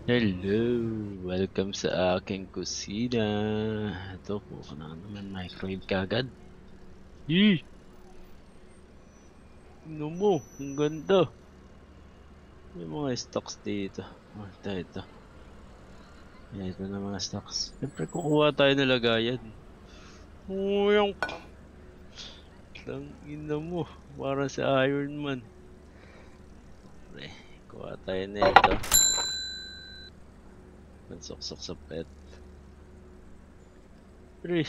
Hello! Welcome sa aking kusina. Ito po ka na naman microwave kagad. Yee! Tingnan mo, ang ganda. May mga stocks dito. Ito. Ito na mga stocks. Siyempre kukuha tayo ng lagayan. Yung lang ina mo. Para sa Iron Man. Pre, kuha tayo na ito. Pansoksok sa pet. Pre,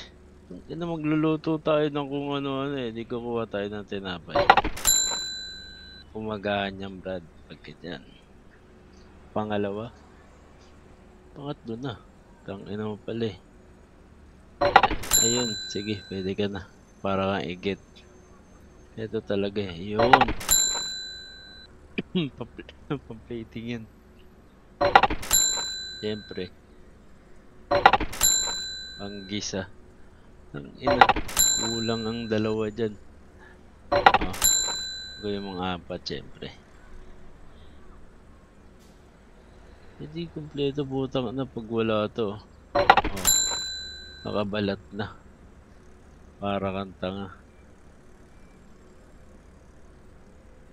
ina magluluto tayo ng kung ano-ano eh. Di kukuha tayo ng tinapay. Pumagaan yan, Brad. Pagkatyan. Pangalawa. Pangatlo na. Tangina mo pala eh. Ayun, sige, pwede ka na. Para kang igit. Ito talaga eh. Yun. Pamplating yan. Siyempre. Panggisa. Tangina. Kulang ang dalawa dyan. Ito yung mga apat, siyempre. Hindi kumpleto butang na pag wala to. Nakabalat na. Para kang tanga.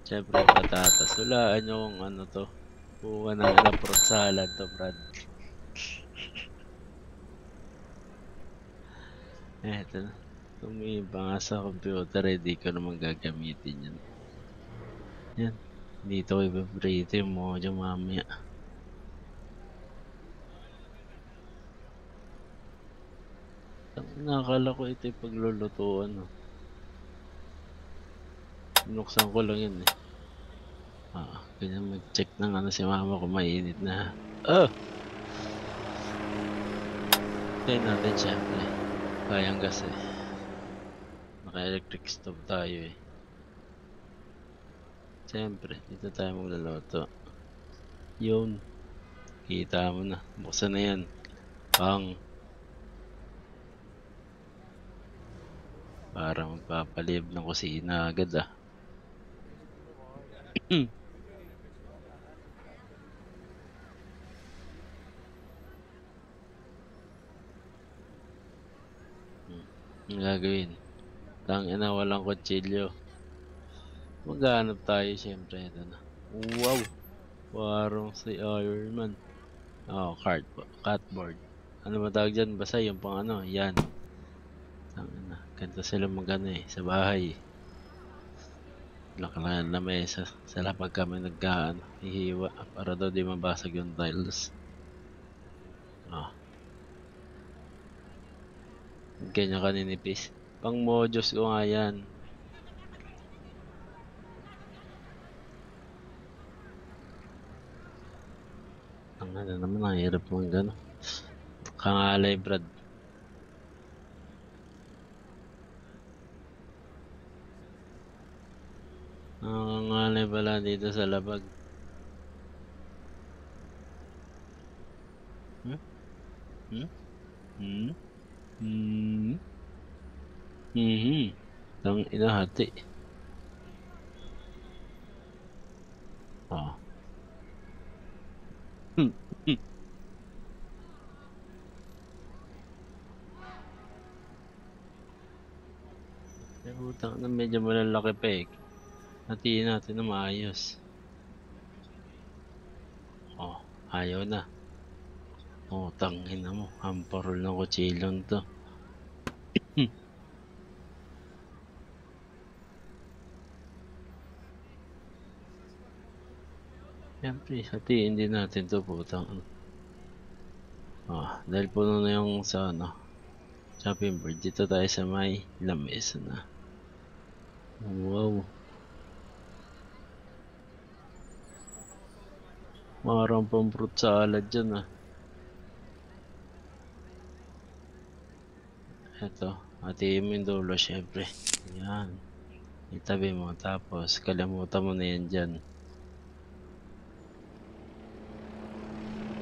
Siyempre patatas. Walaan nyo kung ano to. Buka ng fruit salad to, Brad. Eto na. Tumiba nga sa computer, hindi ko naman gagamitin yan. Yan. Dito ko ipaprito yung mojo mamaya. Nakakala ko ito yung paglulutuan. No? Binuksan ko lang yun eh. Ganyan mag-check ng ano si mama kung mainit na. Tayo natin syempre. Kayang gas eh. Naka-electric stove tayo eh. Siyempre, dito tayo magluluto. Yun. Kita mo na. Buksan na yan. Para magpapalib ng kusina agad ah. Ang gagawin? Tangina walang kutsilyo. Maghanap tayo siyempre. Ito na. Wow! Parang si Iron Man. Cardboard. Ano matawag dyan? Basta yung pang ano. Yan. Tangina. Ganito sila magano eh. Sa bahay. Lakalan na mesa. Sila pag kami nagkaan. Hihiwa. Para daw di mabasag yung tiles. Ganyan ka ninipis. Pang mojos ko nga yan. Ang ano naman, ang hirap mong gano'n. Kangalay, Brad. Ang kangalay pala dito sa labag. Tang ina hati. Utang na medyo malalaki pa eh. Hatiin natin na maayos. Ayaw na. Tangina mo. Hamparol ng kutsilyon to. Siyempre, hatiin din natin to putang. Dahil puno na yung sa ano. Chopping board. Dito tayo sa may lamesa na. Wow. Marang pang fruit salad dyan ah. Eto, hatiin mo yung dulo syempre. Yan. Itabi mo tapos kalimutan mo na yan dyan.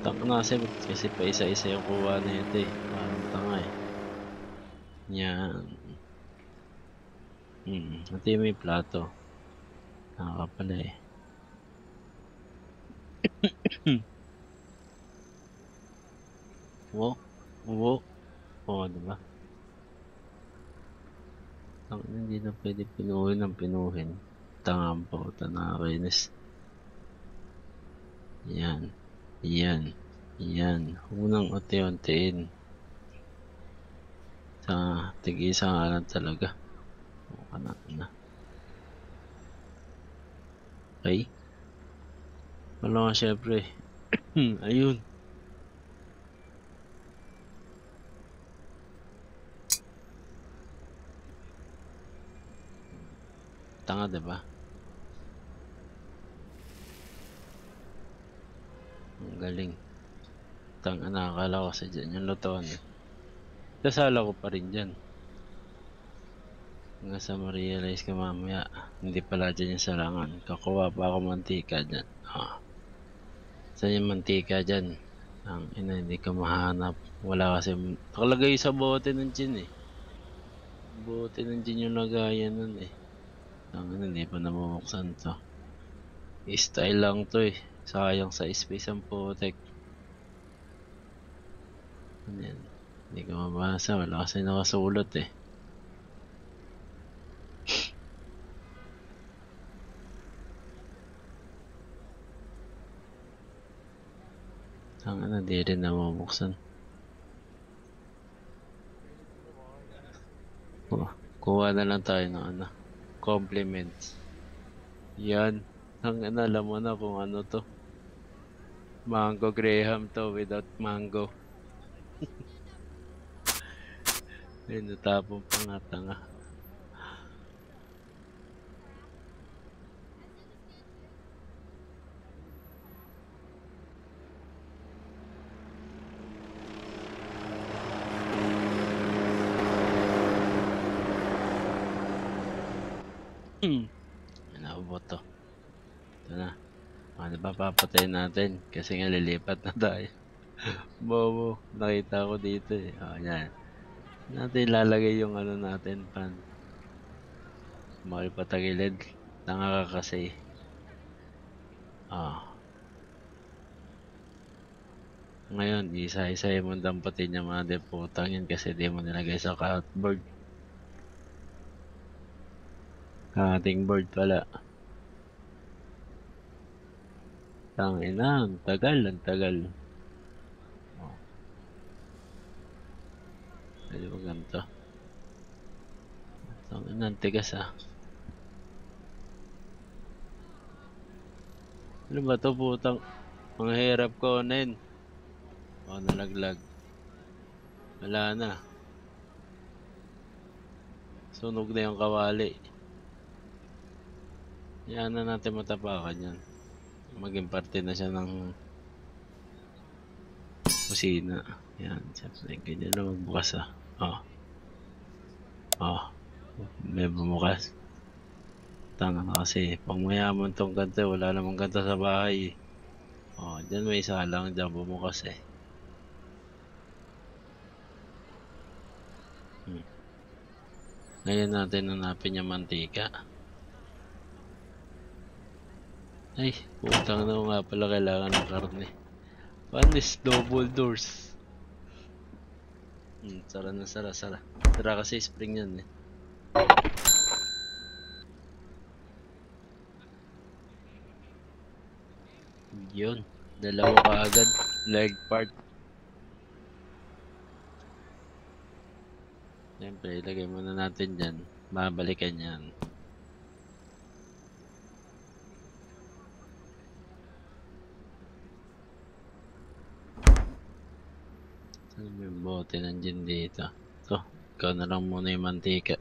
Tanga kasi pa isa-isa yung kuha na ito eh. Parang tanga eh. Yan. Hatiin mo yung plato. Nakaka pala eh. Wo, wo. Oo, diba? Hindi na pwede pinuhin ng pinuhin. Tangang po, nakakainis. Yan. Yan. Yan. Unang unti-untiin. Sa tig-isa nga lang talaga. Okay na. Okay. Wala nga syempre. Ayun. Tanga, diba? Ang galing. Tanga, nakakala ko sa dyan yung lutuan. Kasala ko pa rin dyan. Hanggang sa ma-realize ka mamaya, hindi pala dyan yung salangan. Kakuha pa ako mantika dyan. Saan yung mantika dyan? Ang ina, hindi ka mahanap. Wala kasi, nakalagay sa bote ng gin eh. Bote ng gin yung lagayan nun eh. Ang ina, hindi pa namumuksan to. Style lang to eh. Sayang sa space ang putek. Ano yan? Hindi ka mabasa. Wala kasi nakasulot eh. Ang ina, di rin namumuksan. Kuha na lang tayo ng ano. Compliments. Yan. Ang ina, alam mo na kung ano to. Mango Graham to without mango. Ay, natapon pa nga tanga. Naubot to. Ito na. Diba papatayin natin? Kasi nga lilipat na tayo. Bobo. Nakita ko dito eh. Yan. Natin lalagay yung ano natin pan. Makipatagilid. Tanga ka kasi. Ngayon, isa-isa mo dampatin yung mga deputang yun kasi di mo nilagay sa cardboard. Ating board pala. Tangina, ang tagal. Pwede ba ganito? Tangina, ang tigas ah. Ano ba to putang? Ang hirap ko nin. Nalaglag. Wala na. Sunog na yung kawali. Yan na natin matapakan yan. Maging parte na siya ng kusina. Yan, siyempre ganyan na magbukas ah. May bumukas. Tanga na kasi pang mayaman tong kanta, wala namang kanta sa bahay. Dyan may isa lang, dyan bumukas eh. Ngayon natin hanapin yung mantika. Ay, putang na nga pala kailangan ng karne. Panis, double doors. Sara na sara. Sara kasi spring yan eh. Yun, dalawa ka agad. Leg part. Siyempre, ilagay muna natin dyan. Babalikan yan. Ano yung bote nandiyan dito? So, ikaw na lang muna yung mantika.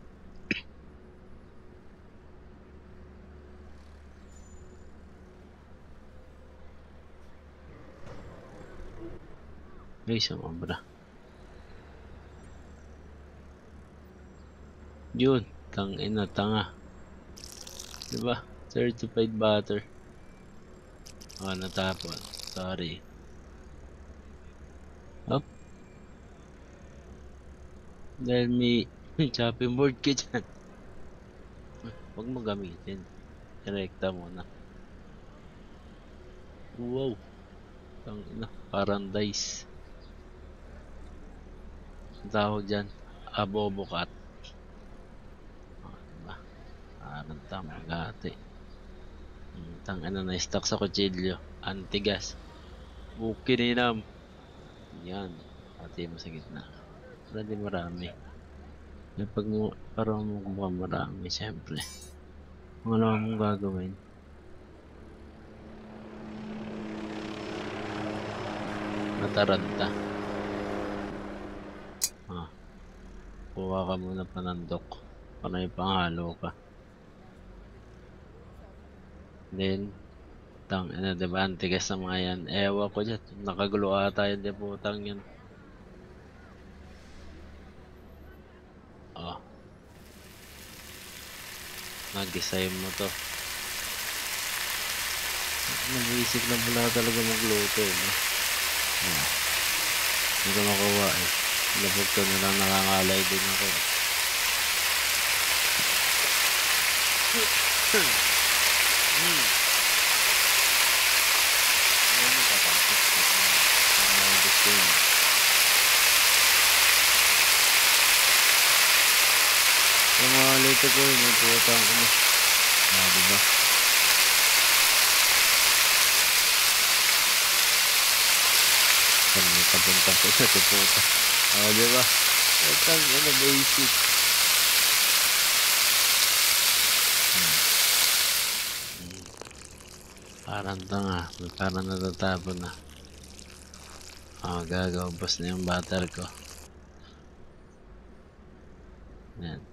Ay, sumobra. Yun, tangina, tanga. Diba? Certified butter. Natapon. Sorry. Up. Dahil may chopping board ka dyan. Huwag mo gamitin. Direkta muna. Wow. Tangina, parang dice. Ang tawag dyan, abobo cat. Diba? Parang tamagati. Tangina na stuck sa kutsilyo. Antigas. Bukininam. Yan. Pati mo sa gitna. Para di marami. Pag mo, parang mukhang marami, siyempre. Kung ano mong gagawin. Nataranta. Kuha ka muna panandok. Para ipangalo ka. Then, diba, antigas na mga yan. Ewan ko dyan. Nakagulo ata yun, di putang yun. Nagisay mo to. Nag-iisip na pala talaga magluto, no? Hindi ko makuha, eh. Labog ko na lang, nakangalay din ako. Ano tatapos ko? Ano gusto yun? Yung mga lito ko, may putang ano. Diba? Saan may kapunta po sa puta. Diba? Putang ano, basic. Parang tanga. Parang natatapon na. Gagawbos na yung battle ko. Yan.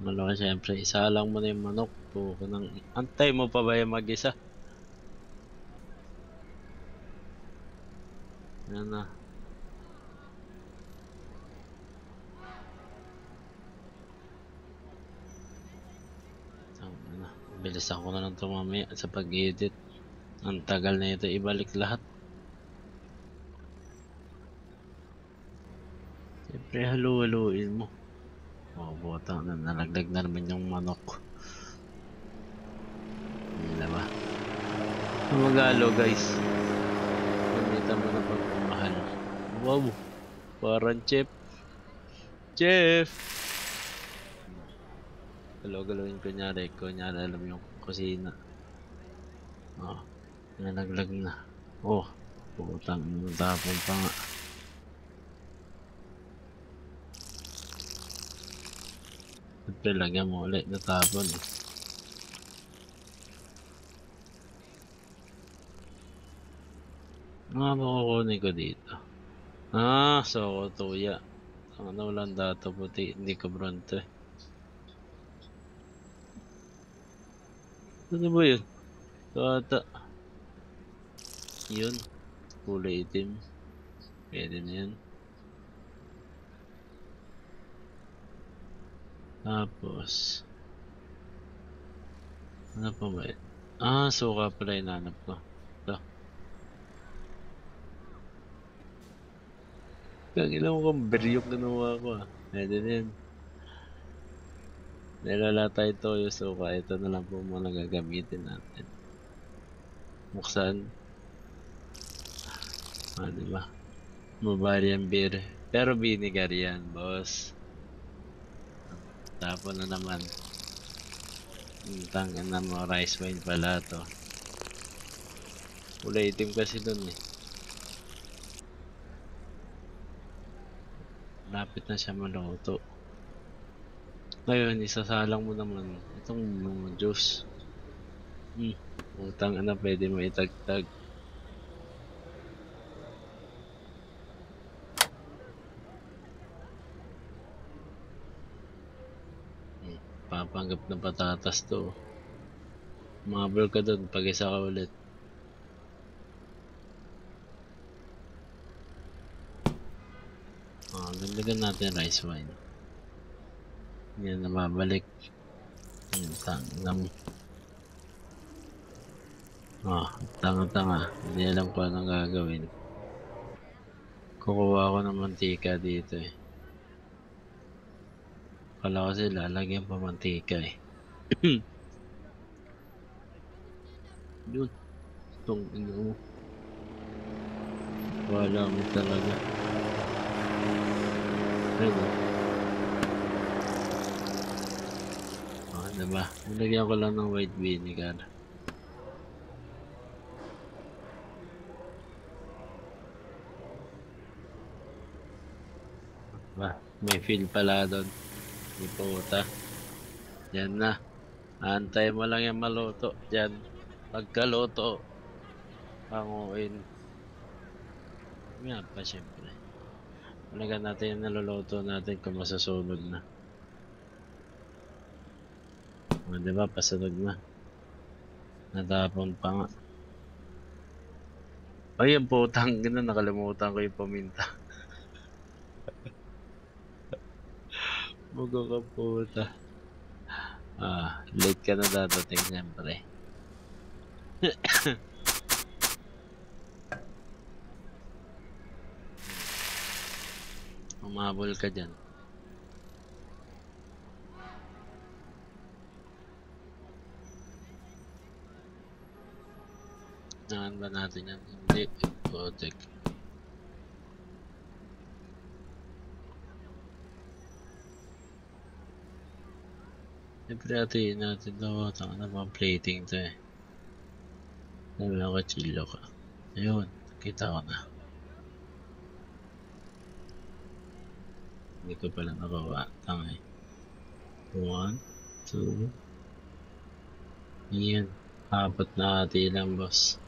Malaki syempre. Isa lang mo na yung manok. Antay mo pa ba yung mag-isa? Yan na. Bilisan ko na lang ito mamaya sa pag-edit. Ang tagal na ito ibalik lahat. Siyempre halu-haluin mo. Botang na nalagdag na naman yung manok. Hindi ba? Magalo guys. Gamitan mo na pagmamahal. Wow. Parang chef. Chef! Galaw-galawin kunyari alam yung kusina. Nalaglag na. Putang tapong pa nga. Siyempre lagyan mo ulit natapon eh. Ano kukunin ko dito? Soko tuya. Ano walang dato puti, hindi ko bronte. Ano ba yun? Ito yun. Kulay itim. Pwede na yun. Tapos ano pa ba yun? Suka pala hinanap ko. Ito. Kagina mo kang beryok ginawa ko Pwede na yun. Nilala tayo toyo suka. Ito na lang po muna gagamitin natin. Buksan. Diba? Bavarian beer. Pero vinegar yan, boss. Tapon na naman. Tangin na mo, rice wine pala to. Kulay itim kasi dun eh. Lapit na siya maluto. Ngayon, isasalang mo naman itong mga juice. Utang na pwede mo itagtag. Papanggap na patatas to. Mabal ka dun pag isa ka ulit. Dagdagan natin rice wine. Yan na mabalik. Tanga-tanga. Hindi alam ko anong gagawin. Kukuha ko ng mantika dito eh. Kala ko sila lagyan pa mantika eh. Yun. Itong ino mo. Wala mo talaga. Ayun. Diba? Nilagyan ko lang ng white vinegar. Diba? May feel pala doon. May puta. Yan na. Antay mo lang yung maluto. Yan. Pagkaluto. Panguin. Yan pa syempre. Malagan natin yung naluluto natin kung masasunog na. O, diba? Pasunog na. Natapon pa nga. Ay, yung putang gina. Nakalimutan ko yung paminta. Bugo ka puta. Late ka na dadating siyempre. Umabol ka dyan. Naan ba natin yan? Hindi. Botek. Siyempre atiin natin daw. Tanga na mga plating to eh. Sabi ako, chillo ka. Ayun. Kita ko na. Hindi ko pala nakawa. Tanga eh. 1, 2. Yan. 4 na ati lang, boss.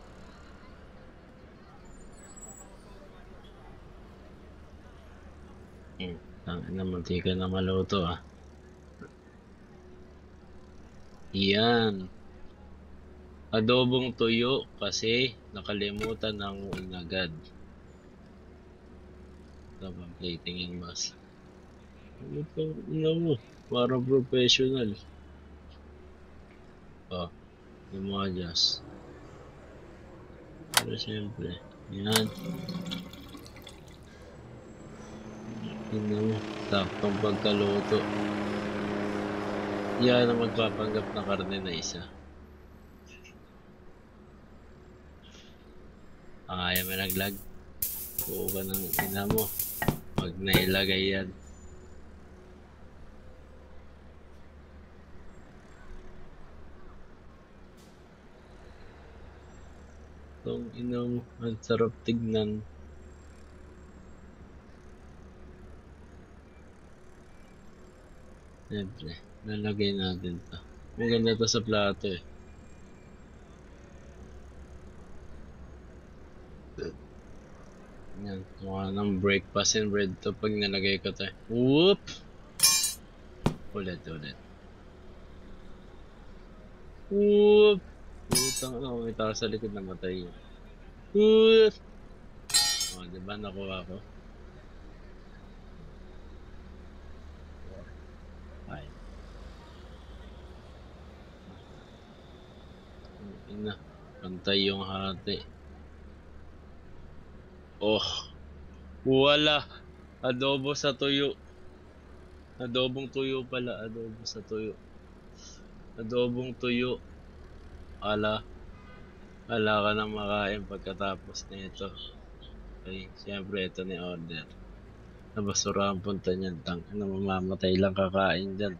Tanga na, munti ka na maluto ah. Yan. Adobong tuyo kasi nakalimutan ng inagad. Ito ba plating yan, boss? Ano pa? Ano mo? Parang professional. Oh. Yung mga adjust. Pero siyempre. Yan. Tingnan mo. Taktong pagkaluto. Yan ang magpapanggap na karne na isa. Kaya mo naglag. Buo ka ng ina mo. Pag nailagay yan. Itong ina mo. Ang sarap tignan. Siyempre. Lalagay natin to. Maganda to sa plato eh. Yan. Mukha ng breakfast and bread to pag nalagay ko to. Whoop! Ulit. Whoop! Putang ano, may tao sa likod na matay. Whoop! O, diba nakuha ko? Ay. Ina. Pantay yung hati. Oh. Wala. Adobo sa tuyo. Adobong tuyo pala. Adobo sa tuyo. Adobong tuyo. Ala ka nang makain pagkatapos nito. Okay, siyempre ito ni order. Nabasura ang punta niyan. Tang, mamamatay lang kakain dyan.